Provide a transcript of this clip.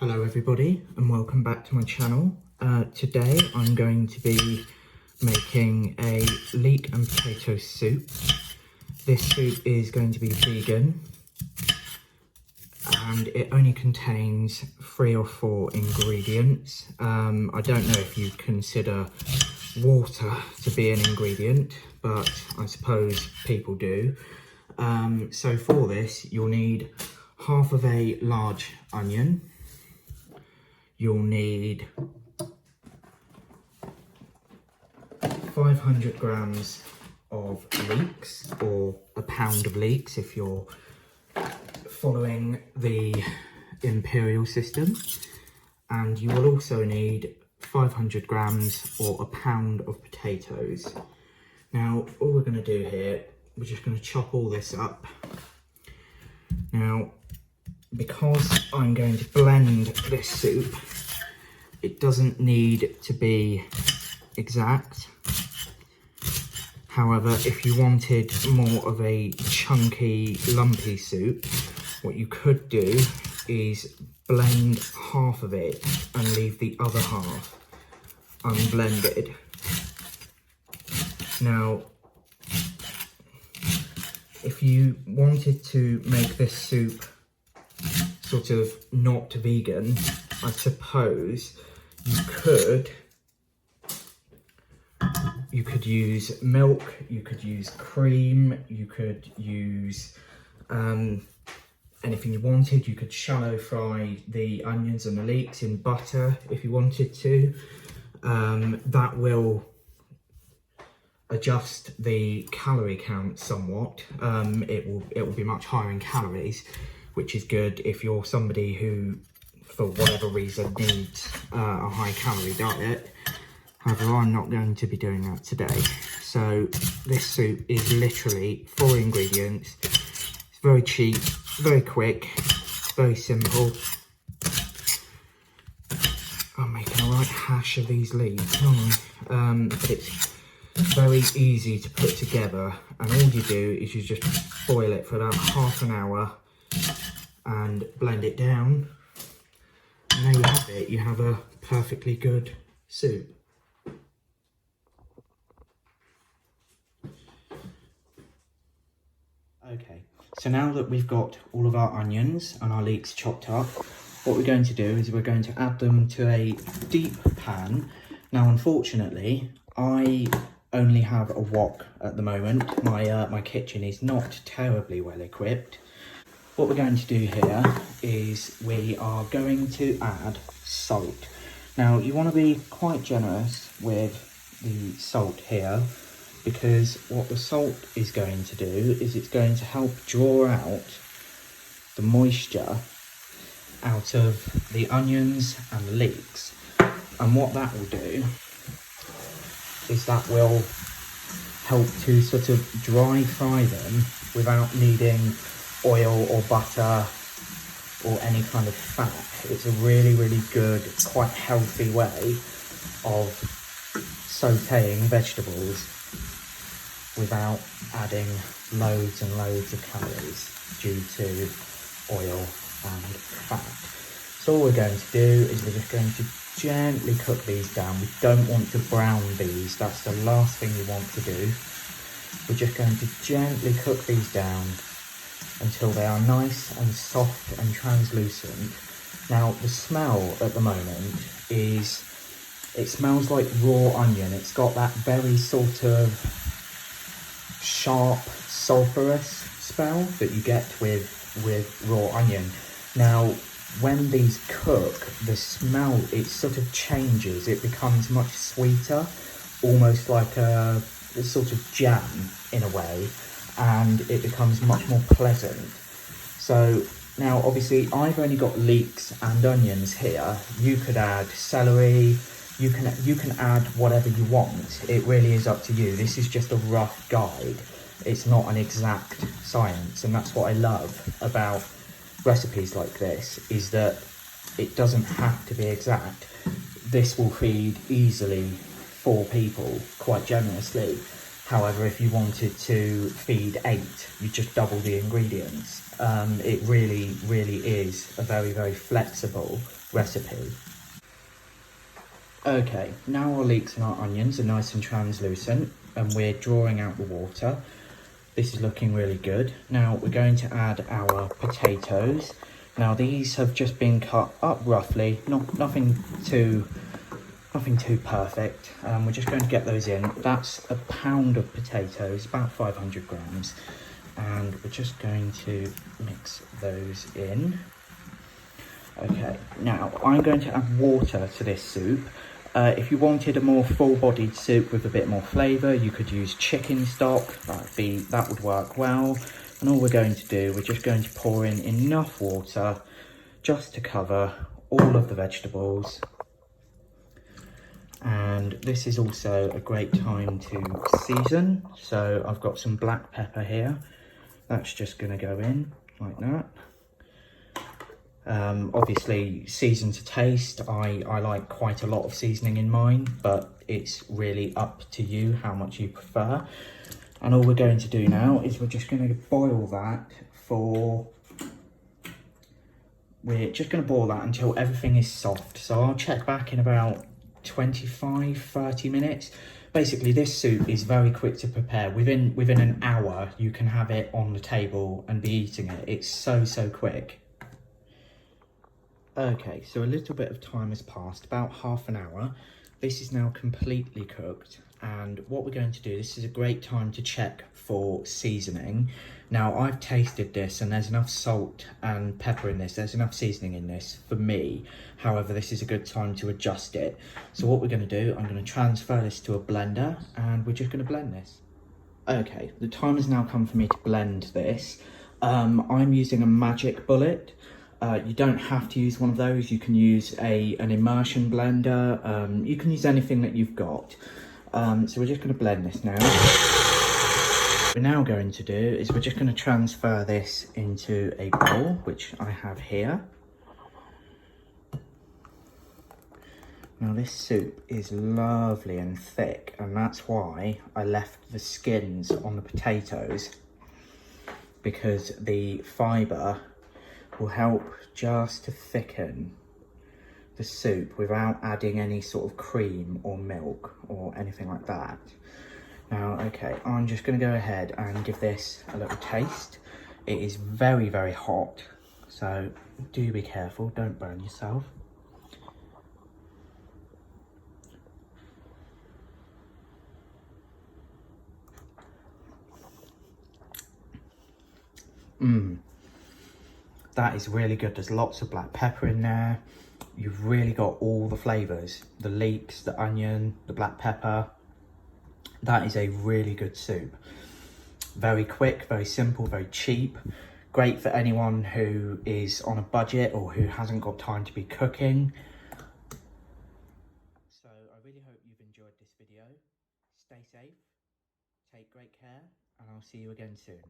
Hello everybody and welcome back to my channel. Today I'm going to be making a leek and potato soup. This soup is going to be vegan and it only contains 3 or 4 ingredients. I don't know if you consider water to be an ingredient, but I suppose people do. So for this you'll need half of a large onion. You'll need 500 grams of leeks, or a pound of leeks if you're following the imperial system. And you will also need 500 grams or a pound of potatoes. Now, all we're going to do here, we're just going to chop all this up. Now, because I'm going to blend this soup, it doesn't need to be exact. However, if you wanted more of a chunky, lumpy soup, what you could do is blend half of it and leave the other half unblended. Now, if you wanted to make this soup sort of not vegan, I suppose you could use milk, you could use cream, you could use anything you wanted. You could shallow fry the onions and the leeks in butter if you wanted to. That will adjust the calorie count somewhat. It will be much higher in calories, which is good if you're somebody who, for whatever reason, needs a high calorie diet. However, I'm not going to be doing that today. So this soup is literally 4 ingredients. It's very cheap, very quick, very simple. I'm making a right hash of these leeks, aren't I? But it's very easy to put together, and all you do is you just boil it for about half an hour and blend it down, and there you have it. You have a perfectly good soup. Okay, so now that we've got all of our onions and our leeks chopped up, what we're going to do is we're going to add them to a deep pan. Now, unfortunately, I only have a wok at the moment. My kitchen is not terribly well equipped. What we're going to do here is we are going to add salt. Now, you want to be quite generous with the salt here, because what the salt is going to do is it's going to help draw out the moisture out of the onions and the leeks. And what that will do is that will help to sort of dry fry them without needing oil or butter or any kind of fat. It's a really, really good, quite healthy way of sautéing vegetables without adding loads and loads of calories due to oil and fat. So all we're going to do is we're just going to gently cook these down. We don't want to brown these, that's the last thing you want to do. We're just going to gently cook these down until they are nice and soft and translucent. Now, the smell at the moment is, it smells like raw onion. It's got that very sort of sharp, sulphurous smell that you get with raw onion. Now, when these cook, the smell, it sort of changes. It becomes much sweeter, almost like a sort of jam in a way, and it becomes much more pleasant. So now, obviously, I've only got leeks and onions here. You could add celery. You can add whatever you want. It really is up to you. This is just a rough guide. It's not an exact science, and that's what I love about recipes like this, is that it doesn't have to be exact. This will feed easily 4 people quite generously. However, if you wanted to feed 8, you just double the ingredients. It really, really is a very, very flexible recipe. Okay, now our leeks and our onions are nice and translucent and we're drawing out the water. This is looking really good. Now we're going to add our potatoes. Now these have just been cut up roughly, nothing too perfect. We're just going to get those in. That's a pound of potatoes, about 500 grams. And we're just going to mix those in. Okay, now I'm going to add water to this soup. If you wanted a more full-bodied soup with a bit more flavour, you could use chicken stock. That would work well. And all we're going to do, we're just going to pour in enough water just to cover all of the vegetables. And this is also a great time to season. So I've got some black pepper here. That's just going to go in like that. Obviously season to taste. I like quite a lot of seasoning in mine, but it's really up to you how much you prefer. And all we're going to do now is we're just going to boil that until everything is soft. So I'll check back in about 25-30 minutes. Basically this soup is very quick to prepare. Within an hour you can have it on the table and be eating it. It's so quick. Okay, so a little bit of time has passed, about half an hour. This is now completely cooked, and what we're going to do, this is a great time to check for seasoning. Now I've tasted this and there's enough salt and pepper in this, there's enough seasoning in this for me. However, this is a good time to adjust it. So what we're going to do, I'm going to transfer this to a blender and we're just going to blend this. Okay, the time has now come for me to blend this. I'm using a magic bullet. You don't have to use one of those. You can use an immersion blender. You can use anything that you've got. So we're just going to blend this now. What we're now going to do is we're just going to transfer this into a bowl, which I have here. Now this soup is lovely and thick, and that's why I left the skins on the potatoes, because the fibre will help just to thicken the soup without adding any sort of cream or milk or anything like that. Now, okay, I'm just going to go ahead and give this a little taste. It is very hot, so do be careful, don't burn yourself. That is really good. There's lots of black pepper in there. You've really got all the flavours. The leeks, the onion, the black pepper. That is a really good soup. Very quick, very simple, very cheap. Great for anyone who is on a budget or who hasn't got time to be cooking. So I really hope you've enjoyed this video. Stay safe, take great care, and I'll see you again soon.